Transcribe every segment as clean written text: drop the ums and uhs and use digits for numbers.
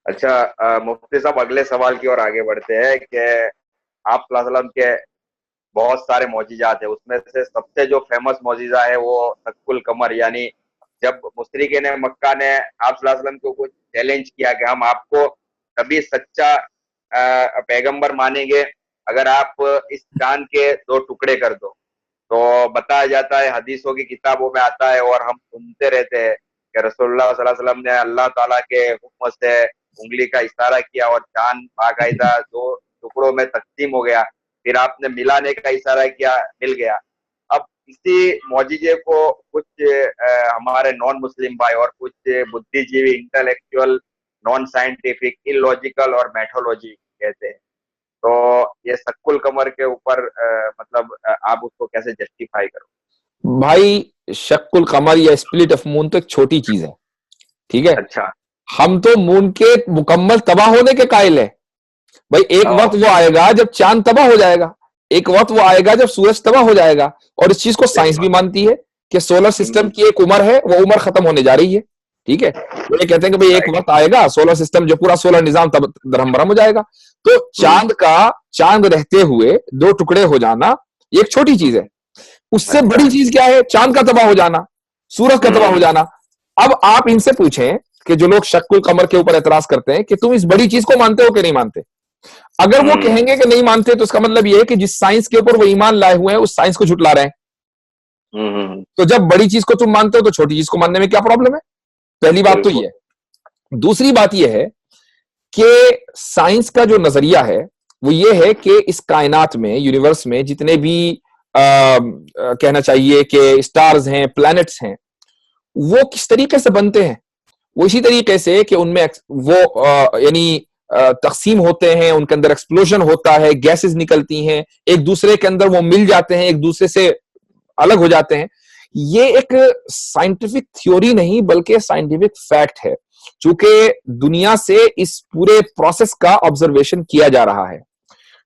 अच्छा, मुफ्ती साहब, अगले सवाल की ओर आगे बढ़ते हैं कि आप सल्लल्लाहु अलैहि वसल्लम के बहुत सारे मौजिज़ात है, उसमें से सबसे जो फेमस मौजिज़ा है वो शक्कुल कमर, यानी जब मुशरिकीन मक्का ने आप सल्लल्लाहु अलैहि वसल्लम को कुछ चैलेंज किया कि हम आपको तभी सच्चा पैगंबर मानेंगे अगर आप इस चांद के दो टुकड़े कर दो। तो बताया जाता है, हदीसों की किताबों में आता है और हम सुनते रहते हैं कि रसूलुल्लाह सल्लल्लाहु अलैहि वसल्लम ने अल्लाह ताला के हुक्म से उंगली का इशारा किया और चांद बाकायदा दो टुकड़ों में तकसीम हो गया। फिर आपने मिलाने का इशारा किया, मिल गया। अब इसी मौजिजे को कुछ हमारे नॉन मुस्लिम भाई और कुछ बुद्धिजीवी, इंटेलेक्चुअल, नॉन साइंटिफिक, इलॉजिकल और मैथोलॉजी कहते हैं। तो ये शक्कुल कमर के ऊपर मतलब आप उसको कैसे जस्टिफाई करो? भाई, शक्कुल कमर या स्प्लिट ऑफ मून तो एक छोटी चीज है, ठीक है। अच्छा। हम तो मून के मुकम्मल तबाह होने के कायल है। भाई, एक वक्त ओ, वो आएगा जब चांद तबाह हो जाएगा, एक वक्त वो आएगा जब सूरज तबाह हो जाएगा। और इस चीज को साइंस भी बिल्कुल। मानती है कि सोलर सिस्टम हम्म। की एक उम्र है, वो उम्र खत्म होने जा रही है, ठीक है। वो ये कहते हैं कि भाई एक राइट। वक्त आएगा, सोलर सिस्टम जो पूरा सोलर निजाम तब धर्मभरम हो जाएगा। तो हम्म। चांद रहते हुए दो टुकड़े हो जाना ये एक छोटी चीज है। उससे अच्छा। बड़ी चीज क्या है? चांद का तबाह हो जाना, सूरज का तबाह हो हम्म। जाना। अब आप इनसे पूछें कि जो लोग शक्कुल कमर के ऊपर एतराज करते हैं कि तुम इस बड़ी चीज को मानते हो कि नहीं मानते। अगर वो हम्म। कहेंगे कि नहीं मानते तो इसका मतलब ये है कि जिस साइंस के ऊपर वो ईमान लाए हुए हैं उस साइंस को झुटला रहे हैं। हम्म। तो जब बड़ी चीज को तुम मानते हो तो छोटी चीज को मानने में क्या प्रॉब्लम है? पहली बात तो ये बिल्कुल। है। दूसरी बात यह है कि साइंस का जो नजरिया है वो ये है कि इस कायनात में, यूनिवर्स में जितने भी कहना चाहिए कि स्टार्स हैं, प्लैनेट्स हैं, वो किस तरीके से बनते हैं? वो इसी तरीके से कि उनमें वो यानी तकसीम होते हैं, उनके अंदर एक्सप्लोजन होता है, गैसेस निकलती हैं, एक दूसरे के अंदर वो मिल जाते हैं, एक दूसरे से अलग हो जाते हैं। ये एक साइंटिफिक थ्योरी नहीं बल्कि साइंटिफिक फैक्ट है, चूंकि दुनिया से इस पूरे प्रोसेस का ऑब्जर्वेशन किया जा रहा है,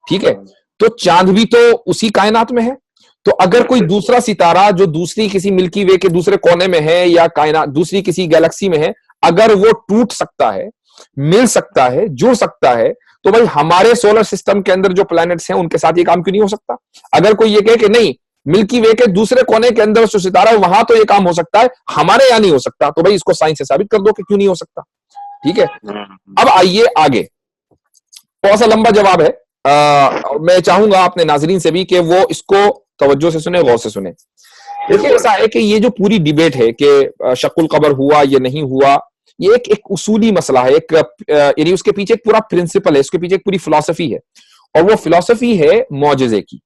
ठीक है। तो चांद भी तो उसी कायनात में है। तो अगर कोई दूसरा सितारा जो दूसरी किसी मिल्की वे के दूसरे कोने में है या कायनात दूसरी किसी गैलेक्सी में है, अगर वो टूट सकता है, मिल सकता है, जुड़ सकता है, तो भाई हमारे सोलर सिस्टम के अंदर जो प्लैनेट्स हैं उनके साथ ये काम क्यों नहीं हो सकता? अगर कोई ये कहे कि नहीं, मिल्की वे के दूसरे कोने के अंदर जो सितारा है वहां तो ये काम हो सकता है, हमारे यहां नहीं हो सकता, तो भाई इसको साइंस से साबित कर दो कि क्यों नहीं हो सकता, ठीक है। अब आइए आगे, थोड़ा सा लंबा जवाब है। मैं चाहूंगा अपने नाजरीन से भी कि वो इसको तवज्जो से सुने, गौर से सुने। देखिए, बिल्कुल। ऐसा है कि ये जो पूरी डिबेट है कि शक्कुल कबर हुआ या नहीं हुआ, ये एक उसूली मसला है, एक यानी उसके पीछे एक पूरा प्रिंसिपल है, उसके पीछे एक पूरी फिलॉसफी है, और वो फिलॉसफी है मौजिजे की।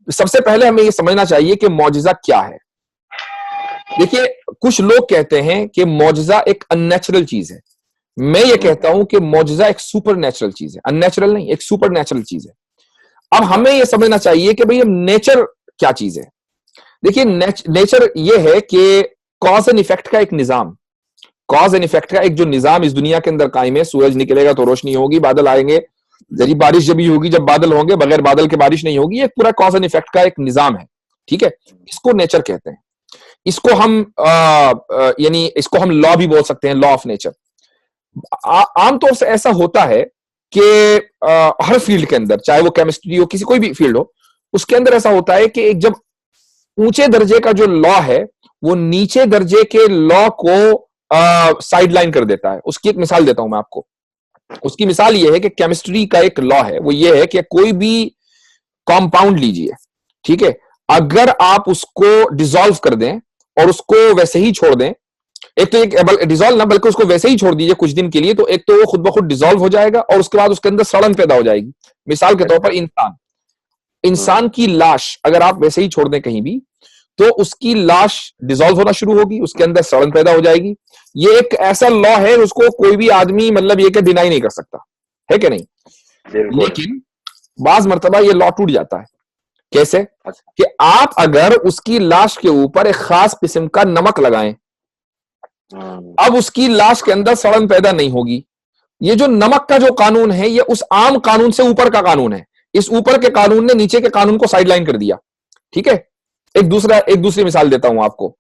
सबसे पहले हमें ये समझना चाहिए कि मौजिजा क्या है। देखिए, कुछ लोग कहते हैं कि मौजिजा एक अननेचुरल चीज है। मैं ये कहता हूं कि मौजिजा एक सुपर नेचुरल चीज है, अननेचुरल नहीं, एक सुपर नेचुरल चीज है। अब हमें यह समझना चाहिए कि भाई अब नेचर क्या चीज है। देखिए, नेचर ये है कि कॉज एंड इफेक्ट का एक निजाम, कॉज एंड इफेक्ट का एक जो निजाम इस दुनिया के अंदर कायम है। सूरज निकलेगा तो रोशनी होगी, बादल आएंगे जरी बारिश जब भी होगी, जब बादल होंगे, बगैर बादल के बारिश नहीं होगी। ये पूरा कॉज एंड इफेक्ट का एक निजाम है, ठीक है। इसको नेचर कहते हैं। इसको हम यानी इसको हम लॉ भी बोल सकते हैं, लॉ ऑफ नेचर। आमतौर से ऐसा होता है कि हर फील्ड के अंदर, चाहे वो केमिस्ट्री हो, किसी कोई भी फील्ड हो, उसके अंदर ऐसा होता है कि एक जब ऊंचे दर्जे का जो लॉ है वो नीचे दर्जे के लॉ को साइडलाइन कर देता है। उसकी एक मिसाल देता हूं मैं आपको। उसकी मिसाल ये है कि केमिस्ट्री का एक लॉ है, वो ये है कि कोई भी कंपाउंड लीजिए, ठीक है, अगर आप उसको डिसॉल्व कर दें और उसको वैसे ही छोड़ दें, एक तो एक डिसॉल्व ना बल्कि उसको वैसे ही छोड़ दीजिए कुछ दिन के लिए, तो एक तो वो खुद ब खुद डिसॉल्व हो जाएगा और उसके बाद उसके अंदर सड़न पैदा हो जाएगी। मिसाल के तौर पर इंसान, इंसान की लाश अगर आप वैसे ही छोड़ दें कहीं भी, तो उसकी लाश डिसॉल्व होना शुरू होगी, उसके अंदर सड़न पैदा हो जाएगी। ये एक ऐसा लॉ है उसको कोई भी आदमी मतलब ये कि डिनाई नहीं कर सकता, है कि नहीं। बिल्कुल। लेकिन बाज मर्तबा ये लॉ टूट जाता है। कैसे? अच्छा। कि आप अगर उसकी लाश के ऊपर एक खास किस्म का नमक लगाएं, अब उसकी लाश के अंदर सड़न पैदा नहीं होगी। ये जो नमक का जो कानून है, ये उस आम कानून से ऊपर का कानून है। इस ऊपर के कानून ने नीचे के कानून को साइडलाइन कर दिया, ठीक है। एक दूसरी मिसाल देता हूं आपको,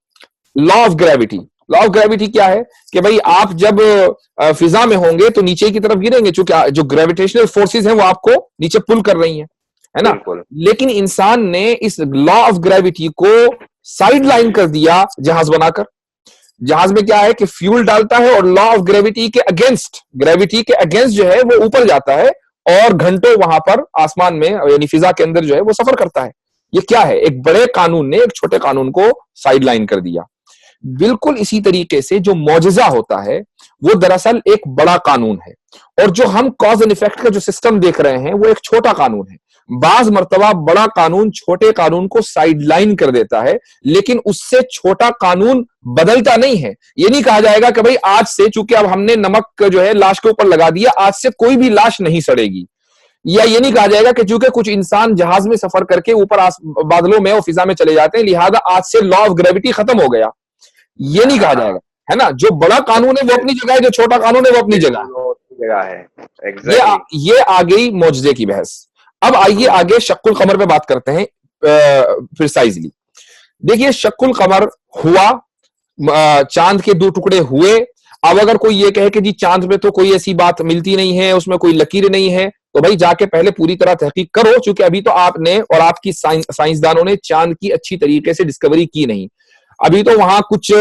law of gravity. Law of gravity क्या है कि भाई आप जब फिजा में होंगे तो नीचे की तरफ गिरेंगे, चूंकि जो ग्रेविटेशनल फोर्सेस हैं वो आपको नीचे पुल कर रही हैं, है ना। बिल्कुल। लेकिन इंसान ने इस लॉ ऑफ ग्रेविटी को साइड लाइन कर दिया जहाज बनाकर। जहाज में क्या है कि फ्यूल डालता है और लॉ ऑफ ग्रेविटी के अगेंस्ट जो है वो ऊपर जाता है और घंटों वहां पर आसमान में यानी फिजा के अंदर जो है वो सफर करता है। ये क्या है, एक बड़े कानून ने एक छोटे कानून को साइड लाइन कर दिया। बिल्कुल इसी तरीके से जो मौजज़ा होता है वो दरअसल एक बड़ा कानून है, और जो हम कॉज एंड इफेक्ट का जो सिस्टम देख रहे हैं वो एक छोटा कानून है। बाज मर्तबा बड़ा कानून छोटे कानून को साइडलाइन कर देता है, लेकिन उससे छोटा कानून बदलता नहीं है। ये नहीं कहा जाएगा कि भाई आज से चूंकि अब हमने नमक जो है लाश के ऊपर लगा दिया, आज से कोई भी लाश नहीं सड़ेगी। या ये नहीं कहा जाएगा कि चूंकि कुछ इंसान जहाज में सफर करके ऊपर बादलों में और फिजा में चले जाते हैं, लिहाजा आज से लॉ ऑफ ग्रेविटी खत्म हो गया। ये नहीं कहा जाएगा, है ना। जो बड़ा कानून है वो अपनी जगह है, जो छोटा कानून है वो अपनी जगह है। exactly. ये आ गई मौजज़े की बहस। अब आइए आगे शक्कुल कमर पे बात करते हैं प्रिसाइजली। देखिए शक्कुल कमर हुआ, चांद के 2 टुकड़े हुए। अब अगर कोई ये कहे कि जी चांद पे तो कोई ऐसी बात मिलती नहीं है, उसमें कोई लकीर नहीं है, तो भाई जाके पहले पूरी तरह तहकीक करो, क्योंकि अभी तो आपने और आपकी साइंसदानों ने चांद की अच्छी तरीके से डिस्कवरी की नहीं। अभी तो वहां कुछ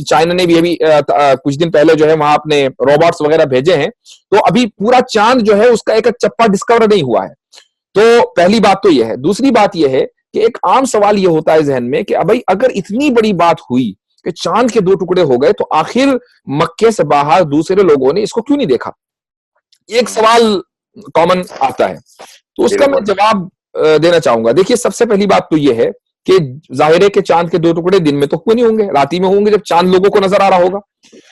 चाइना ने भी अभी कुछ दिन पहले जो है वहां अपने रोबोट्स वगैरह भेजे हैं, तो अभी पूरा चांद जो है उसका एक चप्पा डिस्कवर नहीं हुआ है। तो पहली बात तो यह है। दूसरी बात यह है कि एक आम सवाल यह होता है जहन में कि भाई अगर इतनी बड़ी बात हुई कि चांद के 2 टुकड़े हो गए, तो आखिर मक्के से बाहर दूसरे लोगों ने इसको क्यों नहीं देखा? एक सवाल कॉमन आता है, तो उसका मैं जवाब देना चाहूंगा। देखिए सबसे पहली बात तो यह है कि जाहिर है कि चांद के 2 टुकड़े दिन में तो क्यों नहीं होंगे, रात ही में होंगे जब चांद लोगों को नजर आ रहा होगा।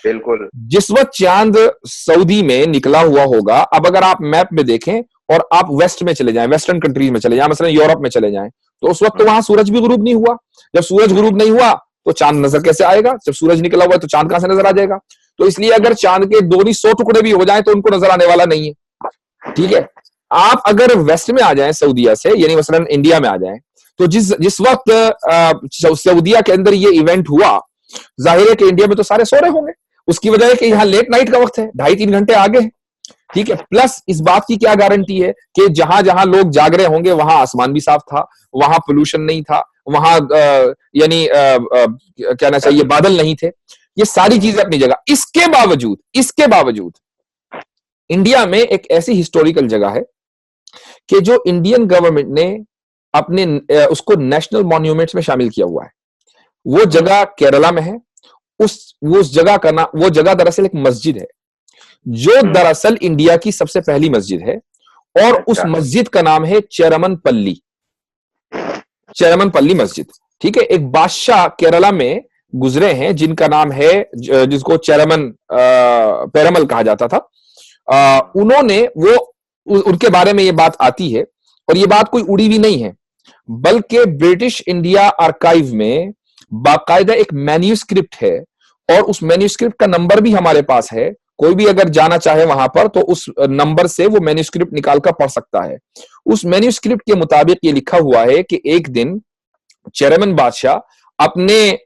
बिल्कुल। जिस वक्त चांद सऊदी में निकला हुआ होगा, अब अगर आप मैप में देखें और आप वेस्ट में चले जाएं, वेस्टर्न कंट्रीज में चले जाएं, मसलन यूरोप में चले जाएं, तो उस वक्त तो वहां सूरज भी गुरूब नहीं हुआ। जब सूरज गुरूब नहीं हुआ तो चांद नजर कैसे आएगा? जब सूरज निकला हुआ है तो चांद कहां से नजर आ जाएगा? तो इसलिए अगर चांद के 200 टुकड़े भी हो जाएं तो उनको नजर आने वाला नहीं है। ठीक है, आप अगर वेस्ट में आ जाएं सऊदीया से, यानी मसलन इंडिया में आ जाएं, तो जिस वक्त सऊदीया के अंदर ये इवेंट हुआ, जाहिर है कि इंडिया में तो सारे सो रहे होंगे। उसकी वजह है कि यहाँ लेट नाइट का वक्त है, 2.5-3 घंटे आगे है। ठीक है, प्लस इस बात की क्या गारंटी है कि जहां जहां लोग जाग रहे होंगे वहां आसमान भी साफ था, वहां पोल्यूशन नहीं था, वहां यानी कहना चाहिए बादल नहीं थे। ये सारी चीजें अपनी जगह। इसके बावजूद इंडिया में एक ऐसी हिस्टोरिकल जगह है कि जो इंडियन गवर्नमेंट ने अपने उसको नेशनल मॉन्यूमेंट्स में शामिल किया हुआ है। वो जगह केरला में है। उस जगह का नाम, वो जगह दरअसल एक मस्जिद है जो दरअसल इंडिया की सबसे पहली मस्जिद है, और उस मस्जिद का नाम है चेरमनपल्ली मस्जिद। ठीक है, एक बादशाह केरला में गुजरे हैं जिनका नाम है, जिसको पेरमल कहा जाता था। उन्होंने उनके बारे में ये बात आती है, और ये बात कोई उड़ी हुई नहीं है, बल्कि ब्रिटिश इंडिया आर्काइव में बाकायदा एक मैन्यूस्क्रिप्ट है, और उस मैन्यूस्क्रिप्ट का नंबर भी हमारे पास है। कोई भी अगर जाना चाहे वहां पर तो उस नंबर से वो मैन्यूस्क्रिप्ट निकाल कर पढ़ सकता है। उस मैन्यूस्क्रिप्ट के मुताबिक ये लिखा हुआ है कि एक दिन चेरमन बादशाह अपने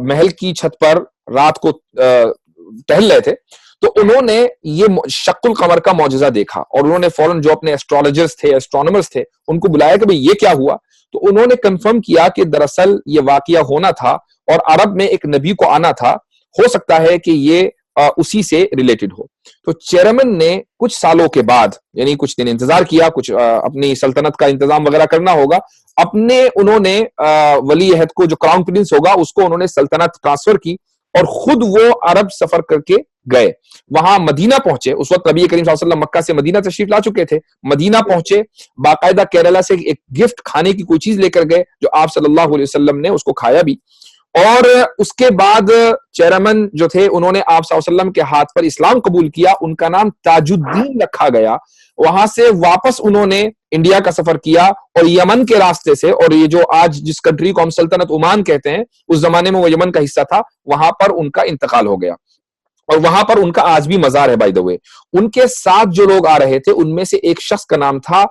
महल की छत पर रात को टहल रहे थे, तो उन्होंने ये शक्कुल कमर का मौजज़ा देखा, और उन्होंने फौरन जो अपने एस्ट्रोलॉजर्स थे, एस्ट्रोनॉमर्स थे, उनको बुलाया कि भाई ये क्या हुआ। तो उन्होंने कंफर्म किया कि दरअसल ये वाकया होना था और अरब में एक नबी को आना था, हो सकता है कि ये उसी से रिलेटेड हो। तो चेयरमैन ने कुछ सालों के बाद, यानी कुछ दिन इंतजार किया, कुछ अपनी सल्तनत का इंतजाम वगैरह करना होगा, उन्होंने वली अहद को, जो क्राउन प्रिंस होगा, उसको उन्होंने सल्तनत ट्रांसफर की और खुद वो अरब सफर करके गए। वहां मदीना पहुंचे। उस वक्त नबी करीम सल्लल्लाहु अलैहि वसल्लम मक्का से मदीना तशरीफ ला चुके थे। मदीना पहुंचे, बाकायदा केरला से एक गिफ्ट, खाने की कोई चीज लेकर गए, जो आप सल्लल्लाहु अलैहि वसल्लम ने उसको खाया भी। और उसके बाद चेयरमैन जो थे, उन्होंने आप सल्लल्लाहु अलैहि वसल्लम के हाथ पर इस्लाम कबूल किया। उनका नाम ताजुद्दीन रखा गया। वहां से वापस उन्होंने इंडिया का सफर किया, और यमन के रास्ते से, और ये जो आज जिस कंट्री को हम सल्तनत ओमान कहते हैं, उस जमाने में वो यमन का हिस्सा था, वहां पर उनका इंतकाल हो गया। और वहां पर उनका आज भी मजार है बाय द वे। उनके साथ जो लोग आ रहे थे उनमें से एक शख्स का नाम था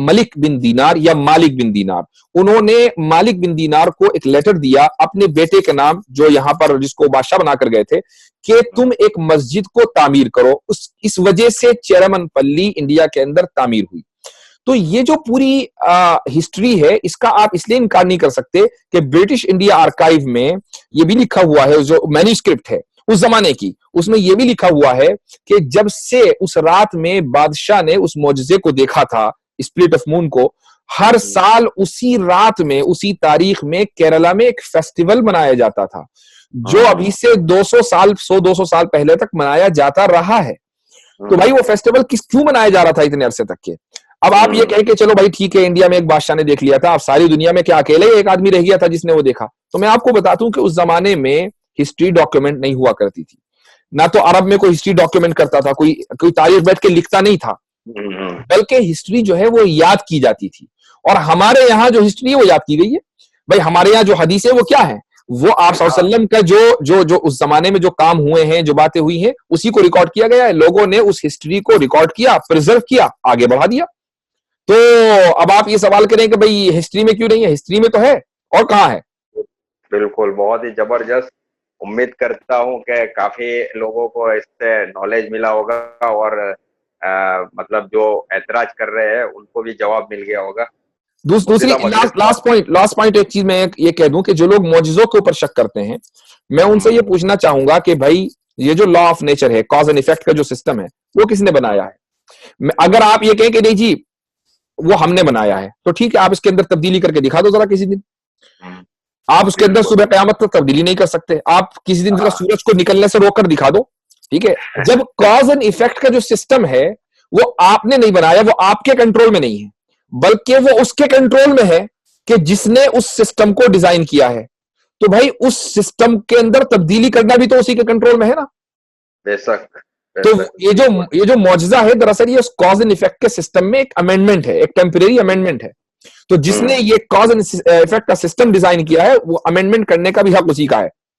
मलिक बिन दीनार या मालिक बिन दीनार। उन्होंने मालिक बिन दीनार को एक लेटर दिया अपने बेटे के नाम, जो यहां पर जिसको बादशाह बनाकर गए थे, कि तुम एक मस्जिद को तामीर करो। इस वजह से चेरमनपल्ली इंडिया के अंदर तामीर हुई। तो ये जो पूरी हिस्ट्री है, इसका आप इसलिए इनकार नहीं कर सकते कि ब्रिटिश इंडिया आर्काइव में ये भी लिखा हुआ है, जो मैन्युस्क्रिप्ट है उस जमाने की, उसमें यह भी लिखा हुआ है कि जब से उस रात में बादशाह ने उस मौजज़े को देखा था, स्प्लिट ऑफ मून को, हर साल उसी रात में उसी तारीख में केरला में एक फेस्टिवल मनाया जाता था, जो अभी से 200 साल 100-200 साल पहले तक मनाया जाता रहा है। तो भाई वो फेस्टिवल क्यों मनाया जा रहा था इतने अरसे तक के? अब आप ये कहें कि चलो भाई ठीक है, इंडिया में एक बादशाह ने देख लिया था, अब सारी दुनिया में क्या अकेले एक आदमी रह गया था जिसने वो देखा? तो मैं आपको बताता हूं कि उस जमाने में हिस्ट्री डॉक्यूमेंट नहीं हुआ करती थी, ना तो अरब में कोई हिस्ट्री डॉक्यूमेंट करता था, कोई तारीख बैठ के लिखता नहीं था, बल्कि हिस्ट्री जो है वो याद की जाती थी। और हमारे यहाँ जो हिस्ट्री है वो याद की गई है। भाई हमारे यहाँ जो हदीस है वो क्या है? वो आप सल्लल्लाहु अलैहि वसल्लम का जो उस जमाने में जो काम हुए हैं, जो बातें हुई हैं, उसी को रिकॉर्ड किया गया है। लोगों ने उस हिस्ट्री को रिकॉर्ड किया, प्रिजर्व किया, आगे बढ़ा दिया। तो अब आप ये सवाल करें कि भाई हिस्ट्री में क्यों नहीं है? हिस्ट्री में तो है, और कहाँ है? बिल्कुल, बहुत ही जबरदस्त। उम्मीद करता हूं कि काफी लोगों को इससे नॉलेज मिला होगा और मतलब जो ऐतराज कर रहे हैं उनको भी जवाब मिल गया होगा। दूसरी लास्ट पॉइंट एक चीज मैं ये कह दूं कि जो लोग मौजज़ों के ऊपर शक करते हैं, मैं उनसे ये पूछना चाहूंगा कि भाई ये जो लॉ ऑफ नेचर है, कॉज एंड इफेक्ट का जो सिस्टम है, वो किसने बनाया है? अगर आप ये कहें कि नहीं जी वो हमने बनाया है, तो ठीक है, आप इसके अंदर तब्दीली करके दिखा दो जरा किसी दिन। आप उसके अंदर सुबह कयामत तक तब्दीली नहीं कर सकते, आप किसी दिन सूरज को निकलने से रोककर दिखा दो, ठीक है। जब कॉज एंड इफेक्ट का जो सिस्टम है वो आपने नहीं बनाया, वो आपके कंट्रोल में नहीं है, बल्कि वो उसके कंट्रोल में है कि जिसने उस सिस्टम को डिजाइन किया है। तो भाई उस सिस्टम के अंदर तब्दीली करना भी तो उसी के कंट्रोल में है ना। बेशक। तो ये जो मौजज़ा है, दरअसल ये उस कॉज एंड इफेक्ट के सिस्टम में एक अमेंडमेंट है, एक टेम्परेरी अमेंडमेंट है। तो जिसने ये कॉज एंड इफेक्ट का सिस्टम डिजाइन किया है, वो अमेंडमेंट करने का भी हक उसी का है।